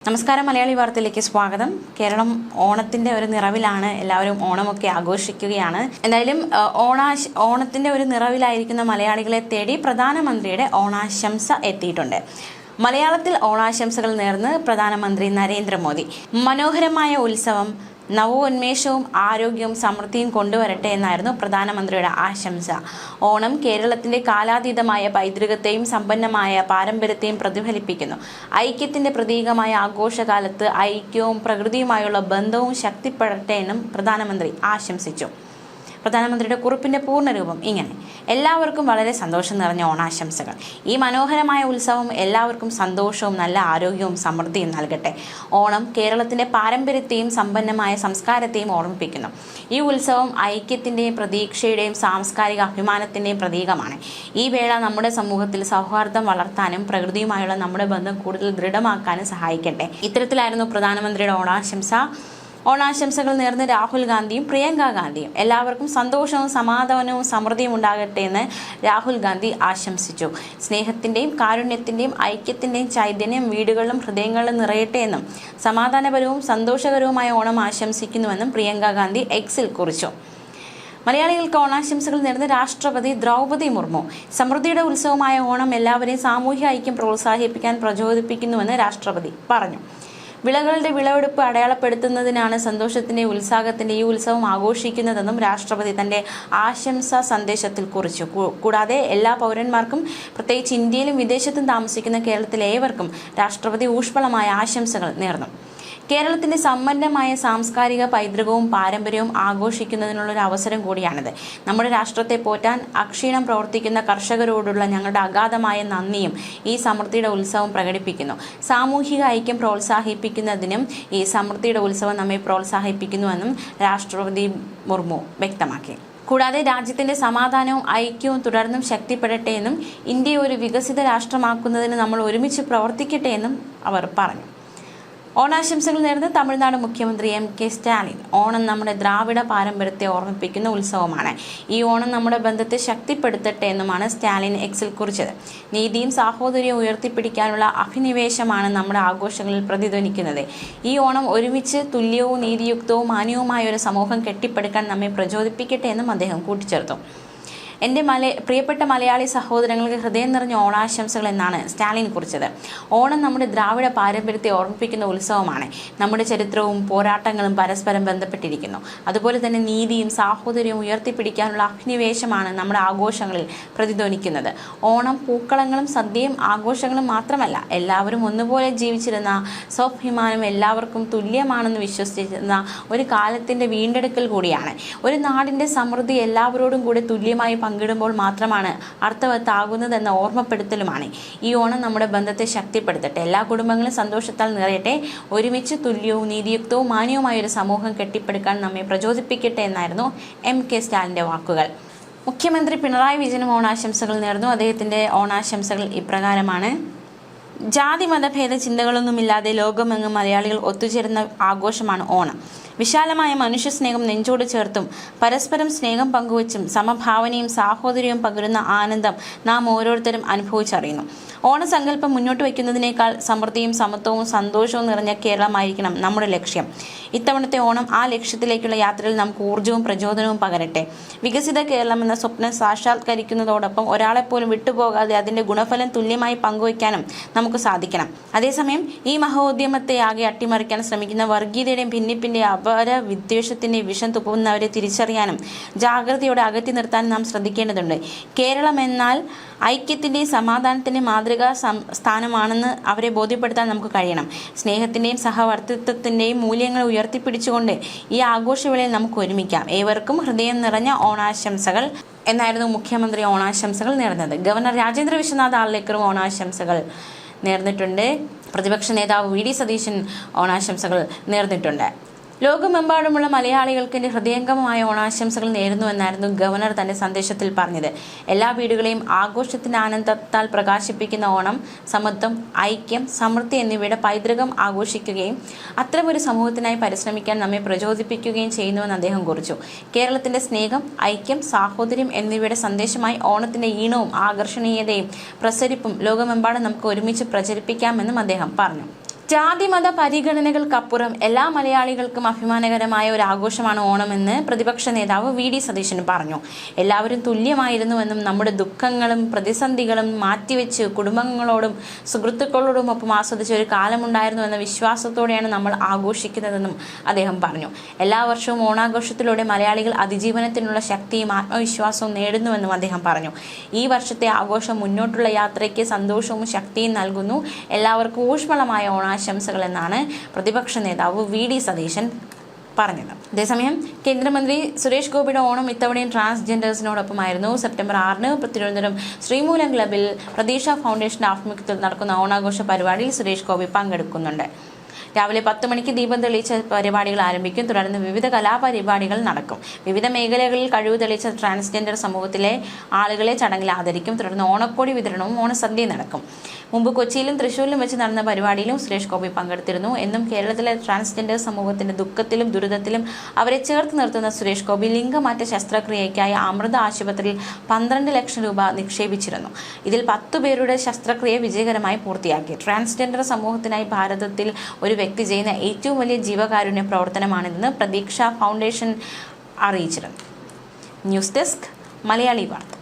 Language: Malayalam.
നമസ്കാരം, മലയാളി വാർത്തയിലേക്ക് സ്വാഗതം. കേരളം ഓണത്തിന്റെ ഒരു നിറവിലാണ്. എല്ലാവരും ഓണമൊക്കെ ആഘോഷിക്കുകയാണ്. എന്തായാലും ഓണത്തിന്റെ ഒരു നിറവിലായിരിക്കുന്ന മലയാളികളെ തേടി പ്രധാനമന്ത്രിയുടെ ഓണാശംസ എത്തിയിട്ടുണ്ട്. മലയാളത്തിൽ ഓണാശംസകൾ നേർന്ന് പ്രധാനമന്ത്രി നരേന്ദ്രമോദി. മനോഹരമായ ഉത്സവം നവോന്മേഷവും ആരോഗ്യവും സമൃദ്ധിയും കൊണ്ടുവരട്ടെ എന്നായിരുന്നു പ്രധാനമന്ത്രിയുടെ ആശംസ. ഓണം കേരളത്തിന്റെ കാലാതീതമായ പൈതൃകത്തെയും സമ്പന്നമായ പാരമ്പര്യത്തെയും പ്രതിഫലിപ്പിക്കുന്നു. ഐക്യത്തിന്റെ പ്രതീകമായ ആഘോഷകാലത്ത് ഐക്യവും പ്രകൃതിയുമായുള്ള ബന്ധവും ശക്തിപ്പെടട്ടെ എന്നും പ്രധാനമന്ത്രി ആശംസിച്ചു. പ്രധാനമന്ത്രിയുടെ കുറിപ്പിന്റെ പൂർണ്ണരൂപം ഇങ്ങനെ: എല്ലാവർക്കും വളരെ സന്തോഷം നിറഞ്ഞ ഓണാശംസകൾ. ഈ മനോഹരമായ ഉത്സവം എല്ലാവർക്കും സന്തോഷവും നല്ല ആരോഗ്യവും സമൃദ്ധിയും നൽകട്ടെ. ഓണം കേരളത്തിന്റെ പാരമ്പര്യത്തെയും സമ്പന്നമായ സംസ്കാരത്തെയും ഓർമ്മിപ്പിക്കുന്നു. ഈ ഉത്സവം ഐക്യത്തിന്റെയും പ്രതീക്ഷയുടെയും സാംസ്കാരിക അഭിമാനത്തിന്റെയും പ്രതീകമാണ്. ഈ വേള നമ്മുടെ സമൂഹത്തിൽ സൗഹാർദ്ദം വളർത്താനും പ്രകൃതിയുമായുള്ള നമ്മുടെ ബന്ധം കൂടുതൽ ദൃഢമാക്കാനും സഹായിക്കട്ടെ. ഇത്തരത്തിലായിരുന്നു പ്രധാനമന്ത്രിയുടെ ഓണാശംസകൾ നേർന്ന് രാഹുൽ ഗാന്ധിയും പ്രിയങ്ക ഗാന്ധിയും. എല്ലാവർക്കും സന്തോഷവും സമാധാനവും സമൃദ്ധിയും ഉണ്ടാകട്ടെ എന്ന് രാഹുൽ ഗാന്ധി ആശംസിച്ചു. സ്നേഹത്തിന്റെയും കാരുണ്യത്തിന്റെയും ഐക്യത്തിന്റെയും ചൈതന്യം വീടുകളിലും ഹൃദയങ്ങളിലും നിറയട്ടെ എന്നും സമാധാനപരവും സന്തോഷകരവുമായ ഓണം ആശംസിക്കുന്നുവെന്നും പ്രിയങ്ക ഗാന്ധി എക്സിൽ കുറിച്ചു. മലയാളികൾക്ക് ഓണാശംസകൾ നേർന്ന് രാഷ്ട്രപതി ദ്രൗപദി മുർമു. സമൃദ്ധിയുടെ ഉത്സവമായ ഓണം എല്ലാവരെയും സാമൂഹ്യ ഐക്യം പ്രോത്സാഹിപ്പിക്കാൻ പ്രചോദിപ്പിക്കുന്നുവെന്ന് രാഷ്ട്രപതി പറഞ്ഞു. വിളകളുടെ വിളവെടുപ്പ് അടയാളപ്പെടുത്തുന്നതിനാണ് സന്തോഷത്തിന്റെ ഉത്സാഹത്തിന്റെ ഈ ഉത്സവം ആഘോഷിക്കുന്നതെന്നും രാഷ്ട്രപതി തന്റെ ആശംസാ സന്ദേശത്തിൽ കുറിച്ചു. കൂടാതെ എല്ലാ പൗരന്മാർക്കും, പ്രത്യേകിച്ച് ഇന്ത്യയിലും വിദേശത്തും താമസിക്കുന്ന കേരളത്തിലെ ഏവർക്കും രാഷ്ട്രപതി ഊഷ്മളമായ ആശംസകൾ നേർന്നു. കേരളത്തിന്റെ സമ്പന്നമായ സാംസ്കാരിക പൈതൃകവും പാരമ്പര്യവും ആഘോഷിക്കുന്നതിനുള്ള ഒരു അവസരം കൂടിയാണിത്. നമ്മുടെ രാഷ്ട്രത്തെ പോറ്റാൻ അക്ഷീണം പ്രവർത്തിക്കുന്ന കർഷകരോടുള്ള ഞങ്ങളുടെ അഗാധമായ നന്ദിയും ഈ സമൃദ്ധിയുടെ ഉത്സവം പ്രകടിപ്പിക്കുന്നു. സാമൂഹിക ഐക്യം പ്രോത്സാഹിപ്പിക്കുന്നതിനും ഈ സമൃദ്ധിയുടെ ഉത്സവം നമ്മെ പ്രോത്സാഹിപ്പിക്കുന്നുവെന്നും രാഷ്ട്രപതി മുർമു വ്യക്തമാക്കി. കൂടാതെ രാജ്യത്തിന്റെ സമാധാനവും ഐക്യവും തുടർന്നും ശക്തിപ്പെടട്ടെ എന്നും ഇന്ത്യയെ ഒരു വികസിത രാഷ്ട്രമാക്കുന്നതിന് നമ്മൾ ഒരുമിച്ച് പ്രവർത്തിക്കട്ടെ എന്നും അവർ പറഞ്ഞു. ഓണാശംസകൾ നേർന്ന് തമിഴ്നാട് മുഖ്യമന്ത്രി എം.കെ. സ്റ്റാലിൻ. ഓണം നമ്മുടെ ദ്രാവിഡ പാരമ്പര്യത്തെ ഓർമ്മിപ്പിക്കുന്ന ഉത്സവമാണ്. ഈ ഓണം നമ്മുടെ ബന്ധത്തെ ശക്തിപ്പെടുത്തട്ടെ എന്നുമാണ് സ്റ്റാലിൻ എക്സിൽ കുറിച്ചത്. നീതിയും സാഹോദര്യവും ഉയർത്തിപ്പിടിക്കാനുള്ള അഭിനിവേശമാണ് നമ്മുടെ ആഘോഷങ്ങളിൽ പ്രതിധ്വനിക്കുന്നത്. ഈ ഓണം ഒരുമിച്ച് തുല്യവും നീതിയുക്തവും മാന്യവുമായ ഒരു സമൂഹം കെട്ടിപ്പടുക്കാൻ നമ്മെ പ്രചോദിപ്പിക്കട്ടെ എന്നും അദ്ദേഹം കൂട്ടിച്ചേർത്തു. എൻ്റെ പ്രിയപ്പെട്ട മലയാളി സഹോദരങ്ങൾക്ക് ഹൃദയം നിറഞ്ഞ ഓണാശംസകൾ എന്നാണ് സ്റ്റാലിൻ കുറിച്ചത്. ഓണം നമ്മുടെ ദ്രാവിഡ പാരമ്പര്യത്തെ ഓർമ്മിപ്പിക്കുന്ന ഉത്സവമാണ്. നമ്മുടെ ചരിത്രവും പോരാട്ടങ്ങളും പരസ്പരം ബന്ധപ്പെട്ടിരിക്കുന്നു. അതുപോലെ തന്നെ നീതിയും സാഹോദര്യവും ഉയർത്തിപ്പിടിക്കാനുള്ള അഭിനിവേശമാണ് നമ്മുടെ ആഘോഷങ്ങളിൽ പ്രതിധ്വനിക്കുന്നത്. ഓണം പൂക്കളങ്ങളും സദ്യയും ആഘോഷങ്ങളും മാത്രമല്ല, എല്ലാവരും ഒന്നുപോലെ ജീവിച്ചിരുന്ന, സ്വാഭിമാനം എല്ലാവർക്കും തുല്യമാണെന്ന് വിശ്വസിച്ചിരുന്ന ഒരു കാലത്തിൻ്റെ വീണ്ടെടുക്കൽ കൂടിയാണ്. ഒരു നാടിൻ്റെ സമൃദ്ധി എല്ലാവരോടും കൂടെ തുല്യമായി പങ്കിടുമ്പോൾ മാത്രമാണ് അർത്ഥവത്താകുന്നതെന്ന ഓർമ്മപ്പെടുത്തലുമാണ്. ഈ ഓണം നമ്മുടെ ബന്ധത്തെ ശക്തിപ്പെടുത്തട്ടെ. എല്ലാ കുടുംബങ്ങളും സന്തോഷത്താൽ നിറയട്ടെ. ഒരുമിച്ച് തുല്യവും നീതിയുക്തവും മാന്യവുമായ ഒരു സമൂഹം കെട്ടിപ്പടുക്കാൻ നമ്മെ പ്രചോദിപ്പിക്കട്ടെ എന്നായിരുന്നു എം.കെ. സ്റ്റാലിൻ്റെ വാക്കുകൾ. മുഖ്യമന്ത്രി പിണറായി വിജയനും ഓണാശംസകൾ നേർന്നു. അദ്ദേഹത്തിൻ്റെ ഓണാശംസകൾ ഇപ്രകാരമാണ്: ജാതി മതഭേദ ചിന്തകളൊന്നുമില്ലാതെ ലോകമെങ്ങും മലയാളികൾ ഒത്തുചേരുന്ന ആഘോഷമാണ് ഓണം. വിശാലമായ മനുഷ്യസ്നേഹം നെഞ്ചോട് ചേർത്തും പരസ്പരം സ്നേഹം പങ്കുവച്ചും സമഭാവനയും സാഹോദര്യവും പകരുന്ന ആനന്ദം നാം ഓരോരുത്തരും അനുഭവിച്ചറിയുന്നു. ഓണസങ്കല്പം മുന്നോട്ട് വയ്ക്കുന്നതിനേക്കാൾ സമൃദ്ധിയും സമത്വവും സന്തോഷവും നിറഞ്ഞ കേരളമായിരിക്കണം നമ്മുടെ ലക്ഷ്യം. ഇത്തവണത്തെ ഓണം ആ ലക്ഷ്യത്തിലേക്കുള്ള യാത്രയിൽ നമുക്ക് ഊർജ്ജവും പ്രചോദനവും പകരട്ടെ. വികസിത കേരളം എന്ന സ്വപ്നം സാക്ഷാത്കരിക്കുന്നതോടൊപ്പം ഒരാളെപ്പോലും വിട്ടുപോകാതെ അതിൻ്റെ ഗുണഫലം തുല്യമായി പങ്കുവയ്ക്കാനും നമുക്ക് സാധിക്കണം. അതേസമയം ഈ മഹോദ്യമത്തെ ആകെ അട്ടിമറിക്കാൻ ശ്രമിക്കുന്ന വർഗീയതയുടെയും ഭിന്നിപ്പിൻ്റെ വിദ്വേഷത്തിന്റെ വിഷം തുപ്പുന്നവരെ തിരിച്ചറിയാനും ജാഗ്രതയോടെ അകറ്റി നിർത്താനും നാം ശ്രദ്ധിക്കേണ്ടതുണ്ട്. കേരളം എന്നാൽ ഐക്യത്തിന്റെയും സമാധാനത്തിന്റെയും മാതൃകാ സ്ഥാനമാണെന്ന് അവരെ ബോധ്യപ്പെടുത്താൻ നമുക്ക് കഴിയണം. സ്നേഹത്തിന്റെയും സഹവർത്തിത്വത്തിന്റെയും മൂല്യങ്ങൾ ഉയർത്തിപ്പിടിച്ചുകൊണ്ട് ഈ ആഘോഷവേളയിൽ നമുക്ക് ഒരുമിക്കാം. ഏവർക്കും ഹൃദയം നിറഞ്ഞ ഓണാശംസകൾ എന്നായിരുന്നു മുഖ്യമന്ത്രി ഓണാശംസകൾ നേർന്നത്. ഗവർണർ രാജേന്ദ്ര വിശ്വനാഥ് ആർലേക്കറും ഓണാശംസകൾ നേർന്നിട്ടുണ്ട്. പ്രതിപക്ഷ നേതാവ് വി.ഡി. സതീശൻ ഓണാശംസകൾ നേർന്നിട്ടുണ്ട്. ലോകമെമ്പാടുമുള്ള മലയാളികൾക്ക് എൻ്റെ ഹൃദയംഗമമായ ഓണാശംസകൾ നേരുന്നുവെന്നായിരുന്നു ഗവർണർ തൻ്റെ സന്ദേശത്തിൽ പറഞ്ഞത്. എല്ലാ വീടുകളെയും ആഘോഷത്തിൻ്റെ ആനന്ദത്താൽ പ്രകാശിപ്പിക്കുന്ന ഓണം സമത്വം, ഐക്യം, സമൃദ്ധി എന്നിവയുടെ പൈതൃകം ആഘോഷിക്കുകയും അത്തരമൊരു സമൂഹത്തിനായി പരിശ്രമിക്കാൻ നമ്മെ പ്രചോദിപ്പിക്കുകയും ചെയ്യുന്നുവെന്ന് അദ്ദേഹം കുറിച്ചു. കേരളത്തിൻ്റെ സ്നേഹം, ഐക്യം, സാഹോദര്യം എന്നിവയുടെ സന്ദേശമായി ഓണത്തിൻ്റെ ഈണവും ആകർഷണീയതയും പ്രസരിപ്പും ലോകമെമ്പാടും നമുക്ക് ഒരുമിച്ച് പ്രചരിപ്പിക്കാമെന്നും അദ്ദേഹം പറഞ്ഞു. ജാതിമത പരിഗണനകൾക്കപ്പുറം എല്ലാ മലയാളികൾക്കും അഭിമാനകരമായ ഒരു ആഘോഷമാണ് ഓണമെന്ന് പ്രതിപക്ഷ നേതാവ് VD സതീശൻ പറഞ്ഞു. എല്ലാവരും തുല്യമായിരുന്നുവെന്നും നമ്മുടെ ദുഃഖങ്ങളും പ്രതിസന്ധികളും മാറ്റിവെച്ച് കുടുംബങ്ങളോടും സുഹൃത്തുക്കളോടുമൊപ്പം ആസ്വദിച്ച ഒരു കാലമുണ്ടായിരുന്നുവെന്ന വിശ്വാസത്തോടെയാണ് നമ്മൾ ആഘോഷിക്കുന്നതെന്നും അദ്ദേഹം പറഞ്ഞു. എല്ലാ വർഷവും ഓണാഘോഷത്തിലൂടെ മലയാളികൾ അതിജീവനത്തിനുള്ള ശക്തിയും ആത്മവിശ്വാസവും നേടുന്നുവെന്നും അദ്ദേഹം പറഞ്ഞു. ഈ വർഷത്തെ ആഘോഷം മുന്നോട്ടുള്ള യാത്രയ്ക്ക് സന്തോഷവും ശക്തിയും നൽകുന്നു. എല്ലാവർക്കും ഊഷ്മളമായ ഓണാശംസകൾ എന്നാണ് പ്രതിപക്ഷ നേതാവ് VD സതീശൻ പറഞ്ഞത്. അതേസമയം കേന്ദ്രമന്ത്രി സുരേഷ് ഗോപിയുടെ ഓണം ഇത്തവണയും ട്രാൻസ്ജെൻഡേഴ്സിനോടൊപ്പമായിരുന്നു. സെപ്റ്റംബർ 6 തിരുവനന്തപുരം ശ്രീമൂലം ക്ലബിൽ പ്രതീക്ഷ ഫൗണ്ടേഷന്റെ ആഭിമുഖ്യത്തിൽ നടക്കുന്ന ഓണാഘോഷ പരിപാടിയിൽ സുരേഷ് ഗോപി പങ്കെടുക്കുന്നുണ്ട്. രാവിലെ 10 മണിക്ക് ദീപം തെളിയിച്ച പരിപാടികൾ ആരംഭിക്കും. തുടർന്ന് വിവിധ കലാപരിപാടികൾ നടക്കും. വിവിധ മേഖലകളിൽ കഴിവ് തെളിയിച്ച ട്രാൻസ്ജെൻഡർ സമൂഹത്തിലെ ആളുകളെ ചടങ്ങിൽ ആദരിക്കും. തുടർന്ന് ഓണക്കോടി വിതരണവും ഓണസദ്യയും നടക്കും. മുമ്പ് കൊച്ചിയിലും തൃശ്ശൂരിലും വെച്ച് നടന്ന പരിപാടിയിലും സുരേഷ് ഗോപി പങ്കെടുത്തിരുന്നു. എന്നും കേരളത്തിലെ ട്രാൻസ്ജെൻഡർ സമൂഹത്തിന്റെ ദുഃഖത്തിലും ദുരിതത്തിലും അവരെ ചേർത്ത് നിർത്തുന്ന സുരേഷ് ഗോപി ലിംഗമാറ്റ ശസ്ത്രക്രിയയ്ക്കായി അമൃത ആശുപത്രിയിൽ 12 ലക്ഷം രൂപ നിക്ഷേപിച്ചിരുന്നു. ഇതിൽ 10 പേരുടെ ശസ്ത്രക്രിയ വിജയകരമായി പൂർത്തിയാക്കി. ട്രാൻസ്ജെൻഡർ സമൂഹത്തിനായി ഭാരതത്തിൽ ഒരു വ്യക്തി ചെയ്യുന്ന ഏറ്റവും വലിയ ജീവകാരുണ്യ പ്രവർത്തനമാണിതെന്ന് പ്രതീക്ഷ ഫൗണ്ടേഷൻ അറിയിച്ചിരുന്നു. ന്യൂസ് ഡെസ്ക് മലയാളി വാർത്ത.